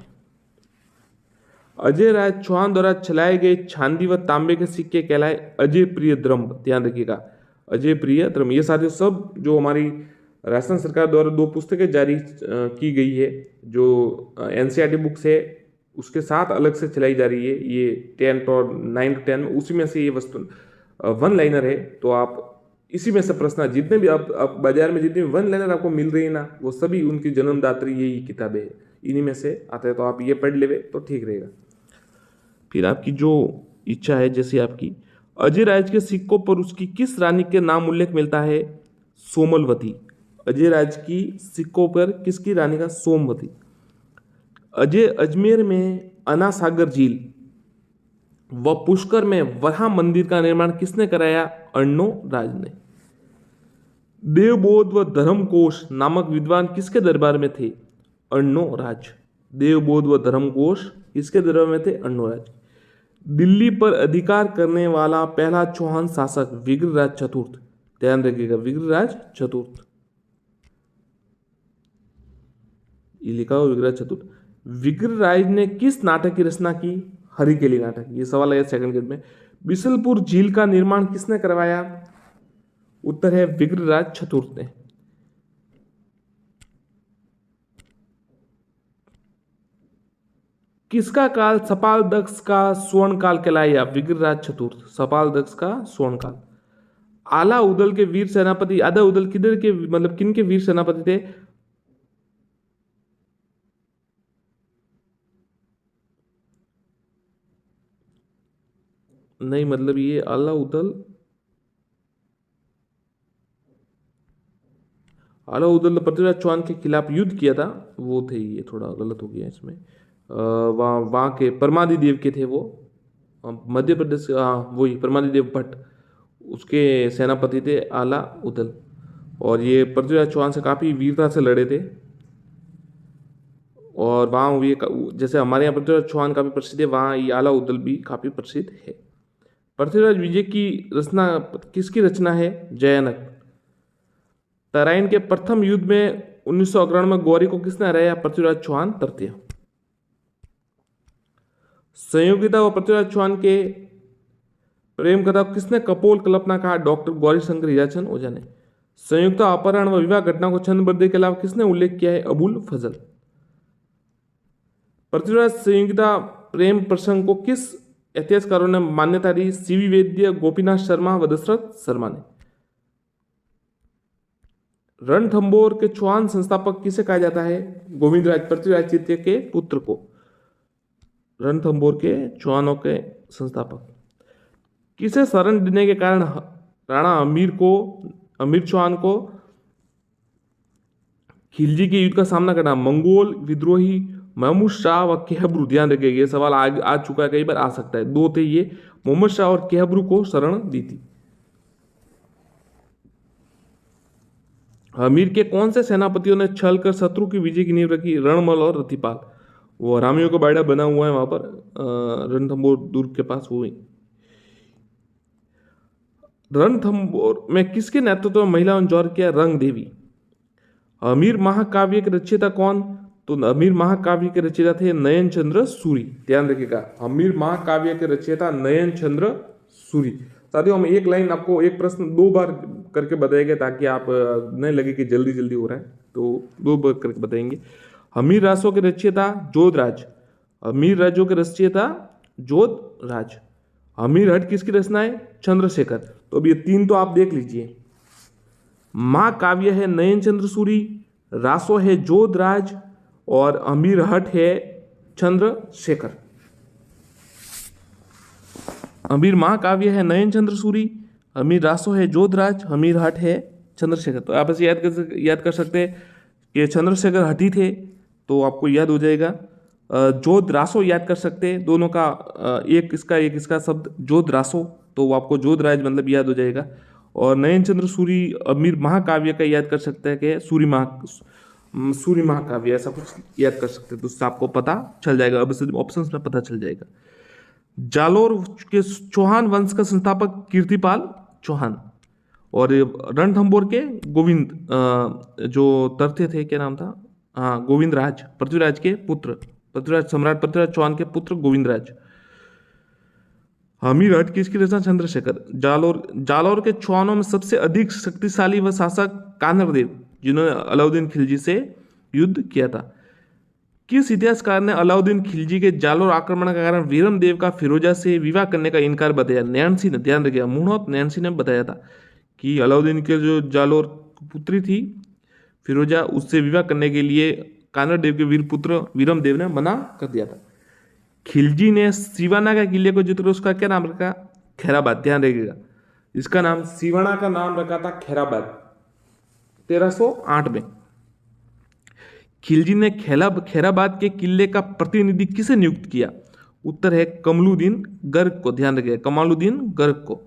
अजय राज चौहान द्वारा चलाए गए चांदी व तांबे के सिक्के कहलाए अजय प्रिय द्रंभ। ध्यान रखिएगा, अजय प्रिय द्रंभ। ये साथियों सब जो हमारी राजस्थान सरकार द्वारा 2 पुस्तकें जारी की गई है, जो एनसीईआरटी बुक्स है उसके साथ अलग से चलाई जा रही है, ये 10th और 9th 10 में, उसी में से ये वस्तु वन लाइनर है। तो आप इसी में से प्रश्न, जितने भी आप बाजार में जितनी भी वन लाइनर आपको मिल रही है ना, वो सभी उनकी जन्मदात्री यही किताबें है, इन्हीं में से आते हैं। तो आप ये पढ़ लेवे तो ठीक रहेगा। फिर आपकी जो इच्छा है, जैसे आपकी अजय राज के सिक्कों पर उसकी किस रानी के नाम उल्लेख मिलता है? सोमलवती। अजय राज की सिक्कों पर किसकी रानी का? सोमवती। अजमेर में अनासागर झील व पुष्कर में वराह मंदिर का निर्माण किसने कराया? अर्णो राज ने। देवबोध व धर्मकोश नामक विद्वान किसके दरबार में थे? अर्णो राज। देवबोध व धर्मकोश किसके दरबार में थे? अर्णो राज। दिल्ली पर अधिकार करने वाला पहला चौहान शासक विग्रहराज चतुर्थ। ध्यान रखिएगा, विग्रहराज चतुर्थ, ये लिखा हो विग्रहराज चतुर्थ। विग्रहराज ने किस नाटक की रचना की? हरिकेली नाटक। ये सवाल है सेकंड ग्रेड में। बिशलपुर झील का निर्माण किसने करवाया? उत्तर है विग्रहराज चतुर्थ ने। किसका काल सपाल दक्ष का स्वर्ण काल कहलाया? विग्रहराज चतुर्थ, सपाल दक्ष का स्वर्ण काल। आला उदल के वीर सेनापति, आधा उदल किधर के मतलब किन के वीर सेनापति थे? नहीं, मतलब ये अलाउद्दीन ने पृथ्वीराज चौहान के खिलाफ युद्ध किया था, वो थे, ये थोड़ा गलत हो गया इसमें। वहाँ के परमादि देव के थे वो, मध्य प्रदेश, हाँ वही परमादि देव भट्ट, उसके सेनापति थे अलाउद्दीन। और ये पृथ्वीराज चौहान से काफ़ी वीरता से लड़े थे। और वहाँ ये जैसे हमारे यहाँ पृथ्वीराज चौहान काफ़ी प्रसिद्ध है, वहाँ ये अलाउद्दीन भी काफ़ी प्रसिद्ध है। पृथ्वीराज विजय की रचना किसकी रचना है? जयानक। तराइन के प्रथम युद्ध में 1991 में गौरी को किसने हराया? पृथ्वीराज चौहान तृतीय। संयोगिता व पृथ्वीराज चौहान के प्रेम कथा को किसने कपोल कल्पना कहा? डॉक्टर गौरी शंकर हीराचंद ओझा ने। संयुक्ता अपहरण व विवाह घटना को छंदबद्ध के अलावा किसने उल्लेख किया है? अबुल फजल। पृथ्वीराज संयोगिता प्रेम प्रसंग को किस इतिहासकारों ने मान्यता दी? सीवी वैद्य, गोपीनाथ शर्मा व दशरथ शर्मा ने। रणथंभौर के चौहान संस्थापक किसे कहा जाता है? गोविंदराज, पृथ्वीराज तृतीय के पुत्र को। रणथंभौर के चौहानों के संस्थापक। किसे शरण देने के कारण राणा अमीर चौहान को खिलजी के युद्ध का सामना करना? मंगोल विद्रोही, महमूद शाह व केहब्रू। ध्यान रखिएगा, ये सवाल आ चुका है, कई बार आ सकता है। दो थे ये, मोहम्मद शाह और केहब्रू को शरण दी थी। अमीर के कौन से सेनापतियों ने छल कर शत्रु की विजय की नींव रखी? रणमल और रतिपाल। वो हरामियों का बाड़ा बना हुआ है वहां पर रणथंभौर दुर्ग के पास। वो रणथंभौर में किसके नेतृत्व में महिलाओं ने जौहर किया? रंग देवी। अमीर महाकाव्य के रचयिता कौन? तो अमीर महाकाव्य के रचयिता थे नयन चंद्र सूरी। ध्यान रखिएगा, अमीर महाकाव्य के रचयिता नयन चंद्र सूरी। साथियों, हम एक लाइन आपको, एक प्रश्न 2 बार करके बताएंगे ताकि आप नहीं लगे कि जल्दी जल्दी हो रहा है, तो 2 बार करके बताएंगे। अमीर रासों के रचयिता जोधराज। अमीर राजों के रचयिता जोधराज। अमीर हट किसकी रचना है? चंद्रशेखर। तो अब ये 3 तो आप देख लीजिए। महाकाव्य है नयन चंद्र सूरी, रासो है जोधराज, और अमीर हट है चंद्रशेखर। अमीर महाकाव्य है नयन चंद्र सूरी, अमीर रासो है जोधराज, अमीर हट है चंद्रशेखर। तो आप ऐसे याद कर सकते हैं कि चंद्रशेखर हटी थे, तो आपको याद हो जाएगा। जोध रासो याद कर सकते हैं, दोनों का एक इसका शब्द जोध रासो, तो आपको जोधराज मतलब याद हो जाएगा। और नयन चंद्र सूरी अमीर महाकाव्य का याद कर सकते हैं कि सूरी महाकाव्य, ऐसा कुछ याद कर सकते हैं, तो उससे आपको पता चल जाएगा। अब ऑप्शंस में पता चल जाएगा। जालोर के चौहान वंश का संस्थापक कीर्तिपाल चौहान। और रणथंभौर के गोविंद जो तर्थे थे, क्या नाम था? हाँ, गोविंद राज, पृथ्वीराज के पुत्र, पृथ्वीराज सम्राट पृथ्वीराज चौहान के पुत्र गोविंद राज। अमीर हट किसकी रचना? चंद्रशेखर। जालोर के चौहानों में सबसे अधिक शक्तिशाली व शासक कानरदेव, जिन्होंने अलाउद्दीन खिलजी से युद्ध किया था। किस इतिहासकार ने अलाउद्दीन खिलजी के जालोर आक्रमण के कारण वीरम देव का फिरोजा से विवाह करने का इनकार बताया? नैन्सी ने। ध्यान रखिएगा, मुनोत नैन्सी ने बताया था कि अलाउद्दीन के जो जालोर पुत्री थी फिरोजा, उससे विवाह करने के लिए कानर देव के वीर पुत्र वीरम देव ने मना कर दिया था। खिलजी ने सिवाना का किले को जीतकर उसका क्या नाम रखा? खैराबाद। ध्यान रखिएगा, इसका नाम, सिवाना का नाम रखा था खैराबाद 1308 में। खिलजी ने खैराबाद के किले का प्रतिनिधि किसे नियुक्त किया? उत्तर है कमलुद्दीन गर्ग को। ध्यान रखिएगा, कमालुद्दीन गर्ग को।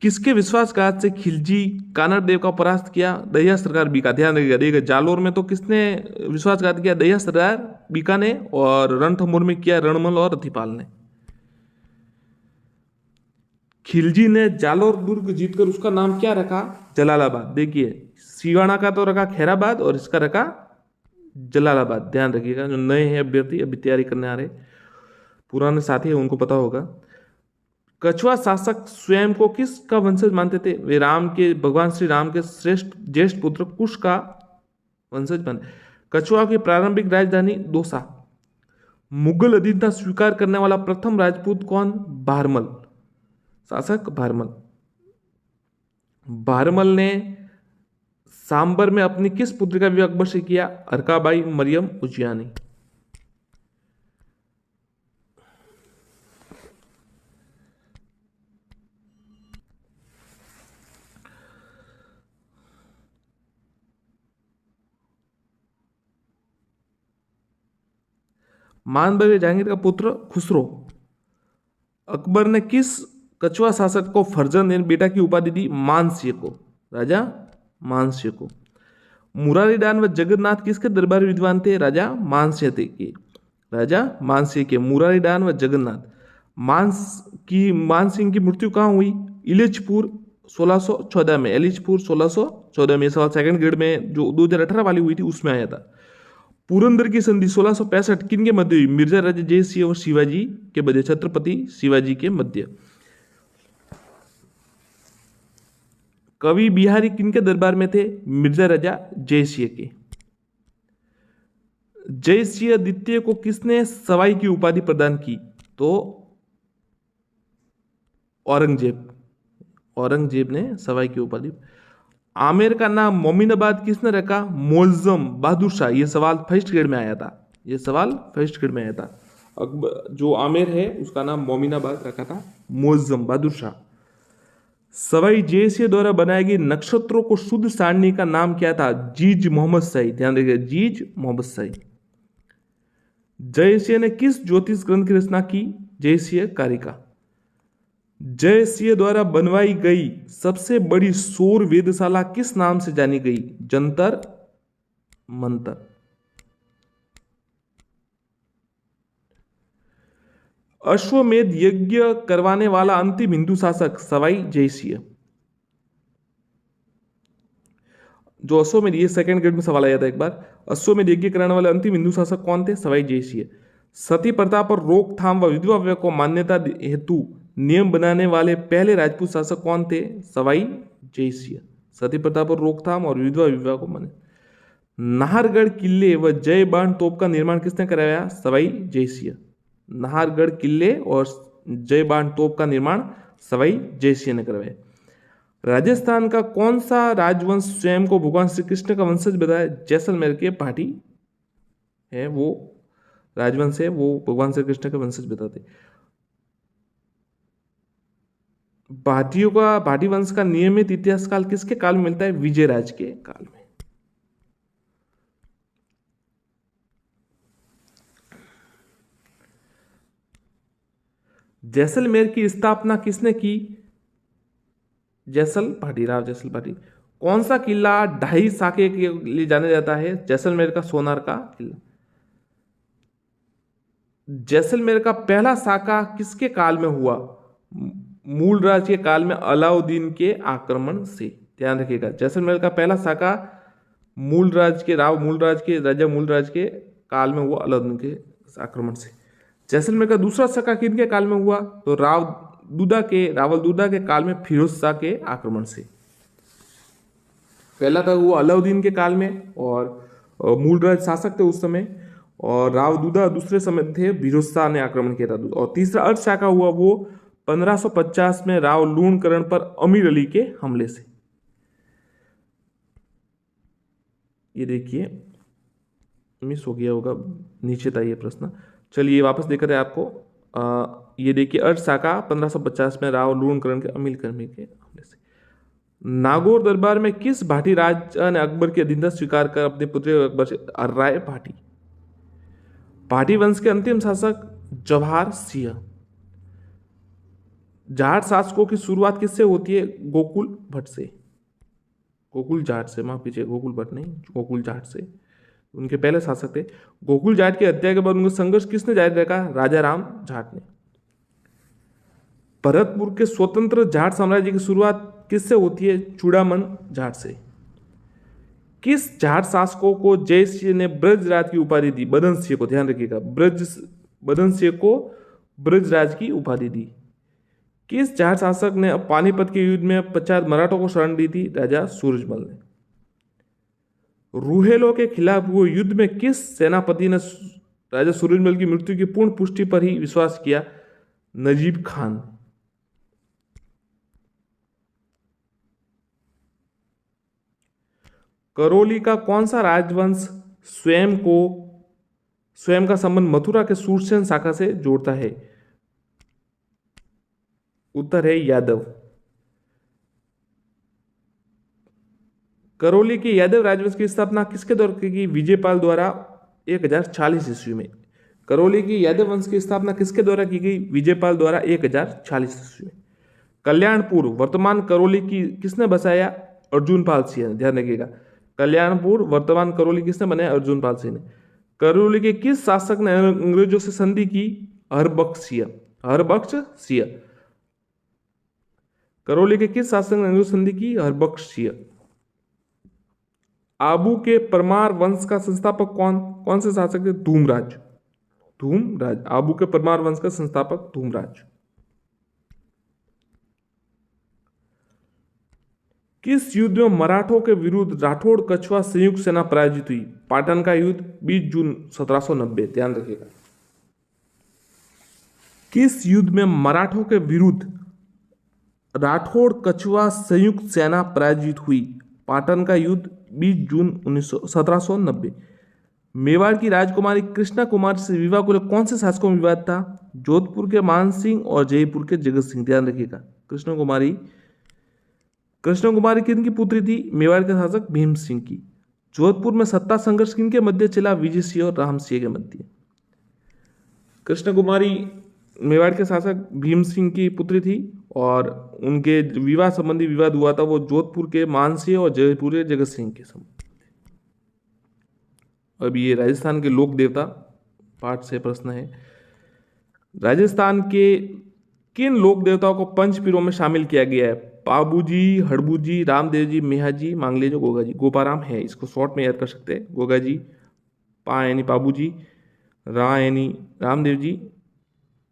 किसके विश्वासघात से खिलजी कानर देव का परास्त किया? दहिया सरकार बीका। ध्यान रखिएगा, जालोर में तो किसने विश्वासघात किया? दहिया सरकार बीका ने, और रणथंभौर में किया रणमल और रतिपाल ने। खिलजी ने जालोर दुर्ग जीतकर उसका नाम क्या रखा? जलालाबाद। देखिए, सिवाना का तो रखा खैराबाद और इसका रखा जलालाबाद। ध्यान रखिएगा, जो नए हैं अभ्यर्थी, अभी तैयारी करने आ रहे, पुराने साथी है उनको पता होगा। कछुआ शासक स्वयं को किसका वंशज मानते थे? वे भगवान श्री राम के श्रेष्ठ ज्येष्ठ पुत्र कुश का वंशज मानते। कछुआ की प्रारंभिक राजधानी दौसा। मुगल अधीनता स्वीकार करने वाला प्रथम राजपूत कौन? भारमल, शासक भारमल। भारमल ने सांबर में अपनी किस पुत्री का विवाह अकबर से किया? अरकाबाई मरियम उजियानी। मान बख्श जहांगीर का पुत्र खुसरो। अकबर ने किस कछुआ शासक को फर्जंद यानी बेटा की उपाधि दी? मानसिंह को, राजा मानसिंह को। मुरारीदान व जगन्नाथ किसके दरबार विद्वान थे? राजा मानसिंह के, राजा मानसिंह के। मुरारीदान व जगन्नाथ। मानसिंह की मृत्यु कहाँ हुई? इलिचपुर 1614 में, इलिचपुर 1614 में। सवाल सेकंड ग्रेड में जो 2018 वाली हुई थी उसमें आया था। पुरंदर की संधि 1665 किन के मध्य हुई? मिर्जा राजा जयसिंह और शिवाजी के मध्य, छत्रपति शिवाजी के मध्य। कवि बिहारी किन के दरबार में थे? मिर्जा राजा जयसिंह के। जयसिंह द्वितीय को किसने सवाई की उपाधि प्रदान की? तो औरंगजेब ने सवाई की उपाधि। आमेर का नाम मोमिनाबाद किसने रखा? मुअज्जम बहादुर शाह। यह सवाल फर्स्ट ग्रेड में आया था, यह सवाल फर्स्ट ग्रेड में आया था। अकबर जो आमेर है उसका नाम मोमिनाबाद रखा था मुअज्जम बहादुर शाह। सवाई जयसिंह द्वारा बनाई गई नक्षत्रों को शुद्ध सारणी का नाम क्या था? जीज मोहम्मद शाही। ध्यान रखिए, जीज मोहम्मद शाही। जयसिंह ने किस ज्योतिष ग्रंथ की रचना की? जयसिंह कारिका। जयसिंह द्वारा बनवाई गई सबसे बड़ी सौर वेधशाला किस नाम से जानी गई? जंतर मंतर। अश्वमेध यज्ञ करवाने वाला अंतिम हिंदू शासक? सवाई जयसिंह। जो अश्वमेध, ये सेकंड ग्रेड में सवाल आया था एक बार। अश्वमेध यज्ञ कराने वाले अंतिम हिंदू शासक कौन थे? सवाई जयसिंह। सती प्रथा पर रोकथाम व विधवा विवाह को मान्यता हेतु नियम बनाने वाले पहले राजपूत शासक कौन थे? सवाई जयसिंह। सती प्रथा पर रोकथाम और विधवा विवाह को मान्यता। नाहरगढ़ किले व जय बाण तोप का निर्माण किसने कराया? सवाई जयसिंह। नाहरगढ़ किले और जय बाण तोप का निर्माण सवाई जयसिंह ने करवाया। राजस्थान का कौन सा राजवंश स्वयं को भगवान श्री कृष्ण का वंशज बताया? जैसलमेर के भाटी है वो राजवंश है, वो भगवान श्री कृष्ण का वंशज बताते। भाटियों का, भाटी वंश का नियमित इतिहास काल किसके काल में मिलता है? विजयराज के काल में। जैसलमेर की स्थापना किसने की? राव जैसल भाटी। कौन सा किला 2.5 साके के लिए जाना जाता है? जैसलमेर का सोनार का किला। जैसलमेर का पहला साका किसके काल में हुआ? मूलराज के काल में, अलाउद्दीन के आक्रमण से। ध्यान रखिएगा, जैसलमेर का पहला साका मूलराज के राजा मूलराज के काल में हुआ, अलाउद्दीन के आक्रमण से। जैसलमेर का दूसरा साका किनके काल में हुआ? तो रावल दूदा के काल में, फिरोज शाह के आक्रमण से। पहला था वो अलाउद्दीन के काल में और मूलराज शासक थे उस समय, और राव दूदा दूसरे समय थे, फिरोज शाह ने आक्रमण किया था। और तीसरा अर्ध शाखा हुआ वो 1550 में राव लूणकरण पर अमीर अली के हमले से। ये देखिए मिस हो गया होगा, नीचे था ये प्रश्न। चलिए वापस देकर आपको ये देखिए, अर्ध शाखा 1550 में राव लूणकरण के अमीर कर्मी के हमले से। नागौर दरबार में किस भाटी राजा ने अकबर की अधीनता स्वीकार कर अपने पुत्र अकबर से? राय भाटी। भाटी वंश के अंतिम शासक जवाहर सिंह। जाट शासकों की शुरुआत किससे होती है? गोकुल भट्ट से। गोकुल जाट से, माफ कीजिए, गोकुल भट्ट नहीं, गोकुल जाट से। उनके पहले शासक थे। गोकुल जाट की हत्या के बाद उनका संघर्ष किसने जारी रखा? राजा राम जाट ने। भरतपुर के स्वतंत्र जाट साम्राज्य की शुरुआत किससे होती है? चूड़ामन जाट से। किस जाट शासकों को जयसिंह ने ब्रजराज की उपाधि दी? बदन सिंह को। ध्यान रखिएगा, बदन सिंह को ब्रजराज की उपाधि दी। किस जाट शासक ने पानीपत के युद्ध में 50 मराठों को शरण दी थी? राजा सूरजमल ने। रूहेलों के खिलाफ हुए युद्ध में किस सेनापति ने राजा सूरजमल की मृत्यु की पूर्ण पुष्टि पर ही विश्वास किया? नजीब खान। करौली का कौन सा राजवंश स्वयं का संबंध मथुरा के सूरसेन शाखा से जोड़ता है? उत्तर है यादव। करौली के यादव राजवंश की स्थापना किसके द्वारा की? विजयपाल द्वारा 1040 ईस्वी में। करौली की यादव वंश की स्थापना किसके द्वारा की गई? विजयपाल द्वारा 1046 ईस्वी में। कल्याणपुर वर्तमान करौली की किसने बसाया? अर्जुन पाल सिंह ने, ध्यान रखिएगा। कल्याणपुर वर्तमान करौली किसने बनाया? अर्जुन पाल सिंह ने। करौली के किस शासक ने अंग्रेजों से संधि की? हरबख्श सिंह। हरबख्श सिंह। करौली के किस शासक ने अंग्रेजों से संधि की? हरबख्श सिंह। आबू के परमार वंश का संस्थापक कौन? कौन से शासक थे? धूमराज। धूमराज। आबू के परमार वंश का संस्थापक धूमराज। किस युद्ध में मराठों के विरुद्ध राठौड़ कछवा संयुक्त सेना पराजित हुई? पाटन का युद्ध 20 जून 1790, ध्यान रखिएगा। किस युद्ध में मराठों के विरुद्ध राठौड़ कछवा संयुक्त सेना पराजित हुई? पाटन का युद्ध 20 जून 1790। मेवाड़ की राजकुमारी कृष्णा कुमारी से विवाह को लेकर कौन से शासकों में विवाद था? जोधपुर के मान सिंह और जयपुर के जगत सिंह, ध्यान रखिएगा। कृष्ण कुमारी किन की पुत्री थी? मेवाड़ के शासक भीम सिंह की। जोधपुर में सत्ता संघर्ष किनके मध्य चला? विजय सिंह और राम सिंह के मध्य। कृष्ण कुमारी मेवाड़ के शासक भीम सिंह की पुत्री थी और उनके विवाह संबंधी विवाद हुआ था वो जोधपुर के मान सिंह और जयपुर के जगत सिंह के संबंध। अब ये राजस्थान के लोक देवता पाठ से प्रश्न है। राजस्थान के किन लोक देवताओं को पंचपीरों में शामिल किया गया है? पाबूजी, हड़बूजी, रामदेव जी, मेहाजी, मांगलेजो, गोगा जी। गोपाराम है, इसको शॉर्ट में याद कर सकते हैं। गोगा जी, पा यानी पाबूजी, रा यानी रामदेव जी,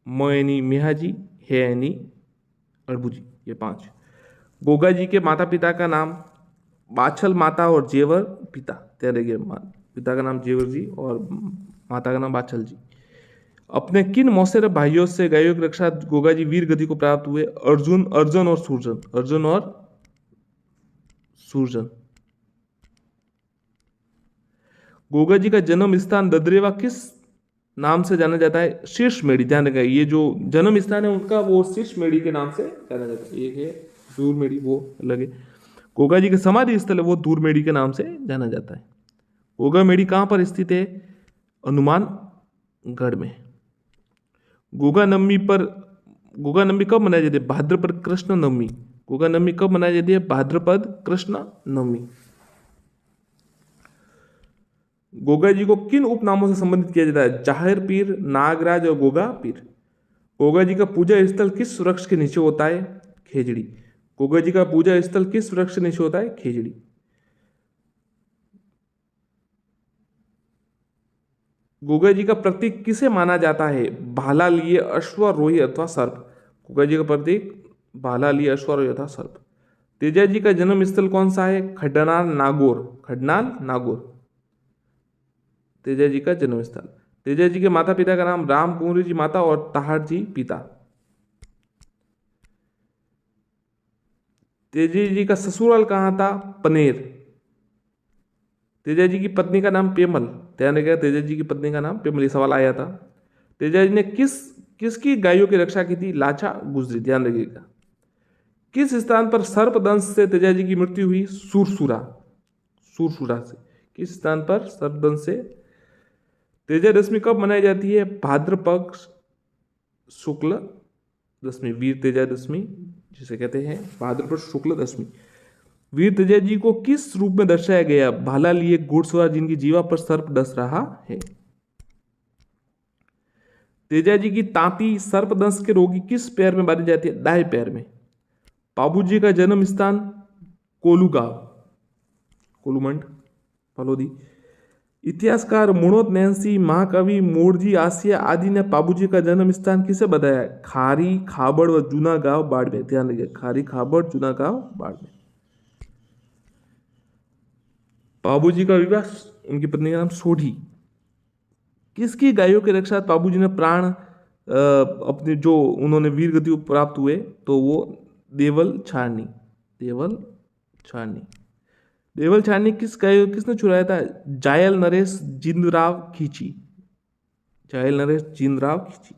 म यानी मेहाजी, है यानी हड़बूजी, ये 5। गोगा जी के माता पिता का नाम? बाछल माता और जेवर पिता, ध्यान रखिए। पिता का नाम जेवर जी और माता का नाम बाछल जी। अपने किन मौसेरे भाइयों से गायों की रक्षा गोगा जी वीर गति को प्राप्त हुए? अर्जुन और सूरजन। अर्जुन और सूरजन। गोगा जी का जन्म स्थान ददरेवा किस नाम से जाना जाता है? शीर्ष मेड़ी, ध्यान रखिए। ये जो जन्म स्थान है उनका वो शीर्ष मेड़ी के नाम से जाना जाता है। एक है दूर मेड़ी, वो अलग है। गोगा जी का समाधि स्थल है वो दूर मेड़ी के नाम से जाना जाता है। गोगा मेड़ी कहाँ पर स्थित है? हनुमानगढ़ में। गोगा नवमी कब मनाई जाती है? भाद्रपद कृष्ण नवमी। गोगा नवमी कब मनाई जाती है? भाद्रपद कृष्ण नवमी। गोगा जी को किन उपनामों से संबंधित किया जाता है? जाहिर पीर, नागराज और गोगा पीर। गोगा जी का पूजा स्थल किस वृक्ष के नीचे होता है? खेजड़ी। गोगा जी का पूजा स्थल किस वृक्ष के नीचे होता है? खेजड़ी। गोगा जी का प्रतीक किसे माना जाता है? भाला लिए अश्वारोही अथवा सर्प। गोगा जी का प्रतीक भाला लिए अश्वारोही अथवा सर्प। तेजा जी का जन्म स्थल कौन सा है? खडनाल नागौर। खडनाल नागौर तेजा जी का जन्म स्थल। तेजा जी के माता पिता का नाम? राम कुंवरी जी माता और ताहर जी पिता। तेजा जी का ससुराल कहाँ था? पनेर। तेजा जी की पत्नी का नाम पेमल, ध्यान रखिएगा। तेजा जी की पत्नी का नाम पेमल, ये सवाल आया था। तेजा जी ने किसकी गायों की रक्षा की थी? लाचा गुजरी, ध्यान रखिएगा। किस स्थान पर सर्पदंश से तेजा जी की मृत्यु हुई? सुरसुरा। सुरसुरा से। किस स्थान पर सर्पदंश से? तेजा दशमी कब मनाई जाती है? भाद्रपद शुक्ल दशमी, वीर तेजा दशमी जिसे कहते हैं, भाद्रपद शुक्ल दशमी। वीर तेजा जी को किस रूप में दर्शाया गया? भाला लिए घुड़सवार जिनकी जीवा पर सर्प डस रहा है। तेजा जी की तांती सर्पदंश के रोगी किस पैर में बांधी जाती है? दाएं पैर में। बाबूजी का जन्म स्थान? कोलूगांव, कोलूमंड, फलोदी। इतिहासकार मुणोत नैन्सी, महाकवि मोरजी आसिया आदि ने बाबूजी का जन्म स्थान किसे बताया? खारी, खाबड़ व जूना गांव, बाड़मेर, ध्यान रखिए। खारी, खाबड़, जूना गांव, बाड़मेर। बाबूजी का विवाह उनकी पत्नी का नाम सोढ़ी। किसकी गायों की रक्षा बाबूजी ने प्राण अपने जो उन्होंने वीर गति प्राप्त हुए तो वो देवल छाड़नी। देवल छाड़नी। देवल छाड़नी किसने चुराया था? जायल नरेश जिंदराव खींची। जायल नरेश जिंदराव खींची।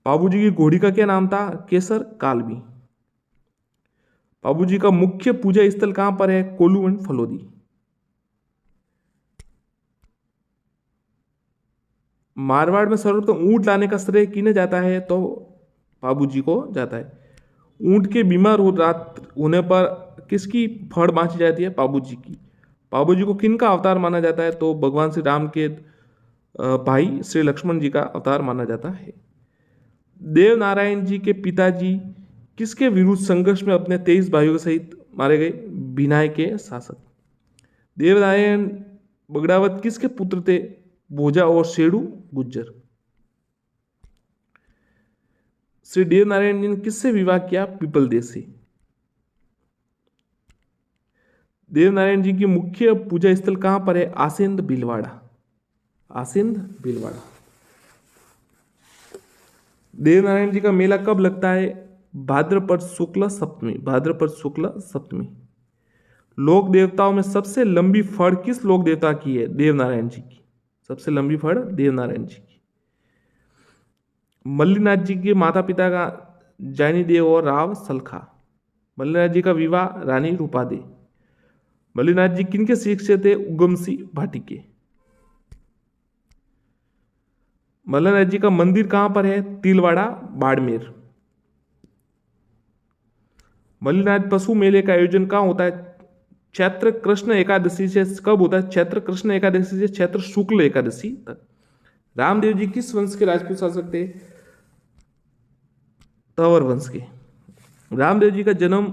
बाबूजी की घोड़ी का क्या नाम था? केसर कालबी। बाबूजी का मुख्य पूजा स्थल कहां पर है? कोलू एंड फलोदी। मारवाड़ में सर्वप्रथम ऊंट लाने का श्रेय किन्हें जाता है? तो बाबूजी को जाता है। ऊंट के बीमार हो रात होने पर किसकी फड़ बांची जाती है? बाबूजी की। बाबूजी को किन का अवतार माना जाता है? तो भगवान श्री राम के भाई श्री लक्ष्मण जी का अवतार माना जाता है। देव नारायण जी के पिताजी किसके विरुद्ध संघर्ष में अपने 23 भाइयों सहित मारे गए? बिनाय के शासक। देवनारायण बगड़ावत किसके पुत्र थे? भोजा और शेडू गुज्जर। श्री देवनारायण जी ने किससे विवाह किया? पीपलदेव से। देवनारायण जी की मुख्य पूजा स्थल कहां पर है? आसिंद भीलवाड़ा। आसिंद भीलवाड़ा। देवनारायण जी का मेला कब लगता है? भाद्रपद शुक्ल सप्तमी। भाद्रपद शुक्ल सप्तमी। लोक देवताओं में सबसे लंबी फड़ किस लोक देवता की है? देवनारायण जी की। सबसे लंबी फड़ देवनारायण जी की। मल्लीनाथ जी के माता पिता का जानी देव और राव सलखा। मल्लीनाथ जी का विवाह रानी रूपादे। मल्लीनाथ जी किनके शिष्य थे? उगम सिंह भाटी के। मल्लीनाथ जी का मंदिर कहां पर है? तिलवाड़ा बाड़मेर। मल्लीनाथ पशु मेले का आयोजन कहां होता है? चैत्र कृष्ण एकादशी से कब होता है? चैत्र कृष्ण एकादशी से चैत्र शुक्ल एकादशी तक। रामदेव जी किस वंश के राजपूत शासक थे? तंवर वंश के। रामदेव जी का जन्म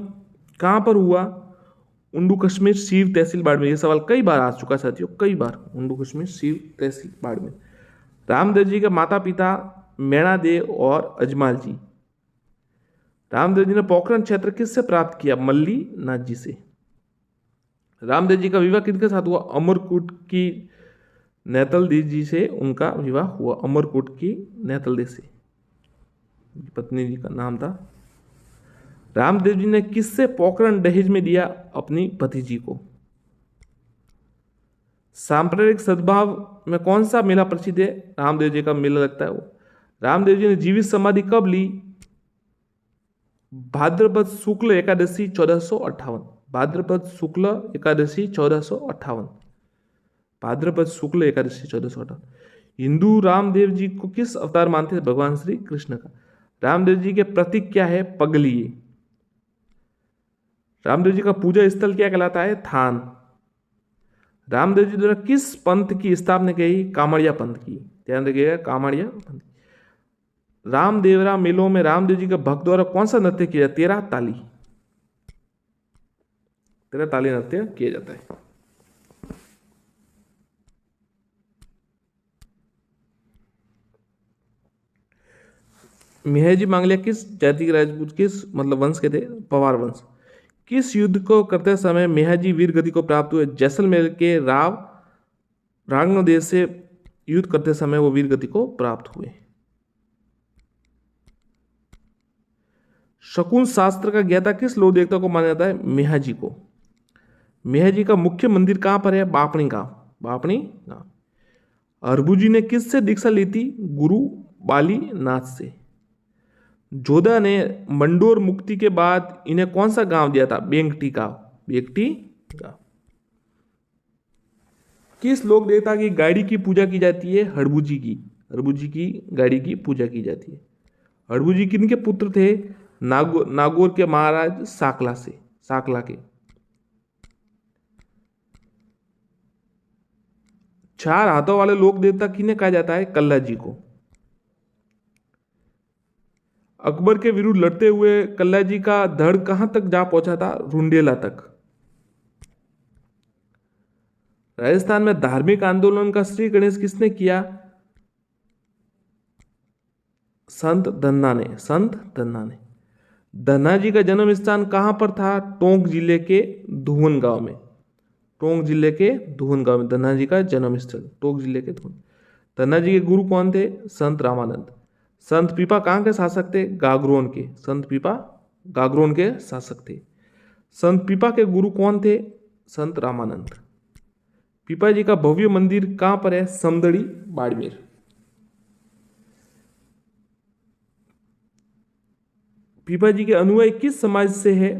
कहां पर हुआ? उंडू कश्मीर सीव तहसील बाड़मेर। यह सवाल कई बार आ चुका है साथियों, कई बार। उंडू कश्मीर सीव तहसील बाड़मेर। रामदेव जी के माता पिता मैणादेव और अजमाल जी। रामदेव जी ने पोखरण क्षेत्र किससे प्राप्त किया? मल्ली नाथ जी से। रामदेव जी का विवाह किनके साथ हुआ? अमरकूट की नैतल देव जी से उनका विवाह हुआ। अमरकूट की नैतल देव से पत्नी जी का नाम था। रामदेव जी ने किससे पोखरण दहेज में दिया? अपनी भतीजी को। सांप्रदायिक सद्भाव में कौन सा मेला प्रसिद्ध है? रामदेव जी का मेला लगता है वो। रामदेव जी ने जीवित समाधि कब ली? भाद्रपद शुक्ल एकादशी 1458। भाद्रपद शुक्ल एकादशी 1458। भाद्रपद शुक्ल एकादशी 1458। हिंदू रामदेव जी को किस अवतार मानते हैं? भगवान श्री कृष्ण का। रामदेव जी के प्रतीक क्या है? पगलिए। रामदेव जी का पूजा स्थल क्या कहलाता है? थान। रामदेव जी द्वारा किस पंथ की स्थापना की? कामड़िया पंथ की। ध्यान रखिएगा, कामड़िया पंथ। रामदेवरा मेलों में रामदेव जी के भक्त द्वारा कौन सा नृत्य किया जाता है? तेरह ताली। तेरह ताली नृत्य किया जाता है। मिहिर मांगलिया किस जाति के राजपूत, किस मतलब वंश के थे? पवार वंश। किस युद्ध को करते समय मेहाजी वीर गति को प्राप्त हुए? जैसलमेर के राव रांगनोदेव से युद्ध करते समय वो वीर गति को प्राप्त हुए। शकुन शास्त्र का ज्ञाता किस लोक देवता को माना जाता है? मेहाजी को। मेहाजी का मुख्य मंदिर कहां पर है? बापणी गांव। बापणी गांव। अरबुजी ने किससे दीक्षा ली थी? गुरु बाली नाथ से। जोधा ने मंडोर मुक्ति के बाद इन्हें कौन सा गांव दिया था? बेंगटी गांव। बेंगटी गांव। किस लोक देवता की गाड़ी की पूजा की जाती है? हड़बुजी की। हड़बुजी की गाड़ी की पूजा की जाती है। हड़बुजी किनके पुत्र थे? नागौर के महाराज साकला से। साकला के। चार हाथों वाले लोक देवता किन्हें कहा जाता है? कल्ला जी को। अकबर के विरुद्ध लड़ते हुए कल्ला जी का धड़ कहां तक जा पहुंचा था? रुंडेला तक। राजस्थान में धार्मिक आंदोलन का श्री गणेश किसने किया? संत धन्ना ने। संत धन्ना ने। धन्ना जी का जन्म स्थान कहां पर था? टोंक जिले के धुवन गांव में। टोंक जिले के धुवन गांव में धन्ना जी का जन्म स्थल। टोंक जिले के धुवन। धन्ना जी के गुरु कौन थे? संत रामानंद। संत पीपा कहां के शासक थे? गागरोन के। संत पीपा गागरोन के शासक थे। संत पीपा के गुरु कौन थे? संत रामानंद। पीपा जी का भव्य मंदिर कहां पर है? समदड़ी बाड़मेर। पीपा जी के अनुयायी किस समाज से है?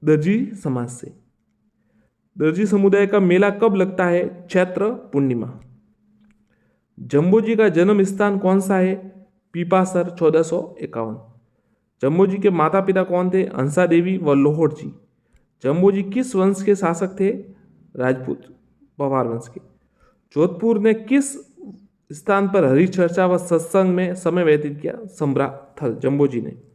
दर्जी समाज से। दर्जी समुदाय का मेला कब लगता है? चैत्र पूर्णिमा। जम्बू जी का जन्म स्थान कौन सा है? पीपासर 1451। जम्बू जी के माता पिता कौन थे? हंसा देवी व लोहड़ जी। जम्बू जी किस वंश के शासक थे? राजपूत पवार वंश के। जोधपुर ने किस स्थान पर हरि चर्चा व सत्संग में समय व्यतीत किया? संभ्रा थल जम्बू जी ने।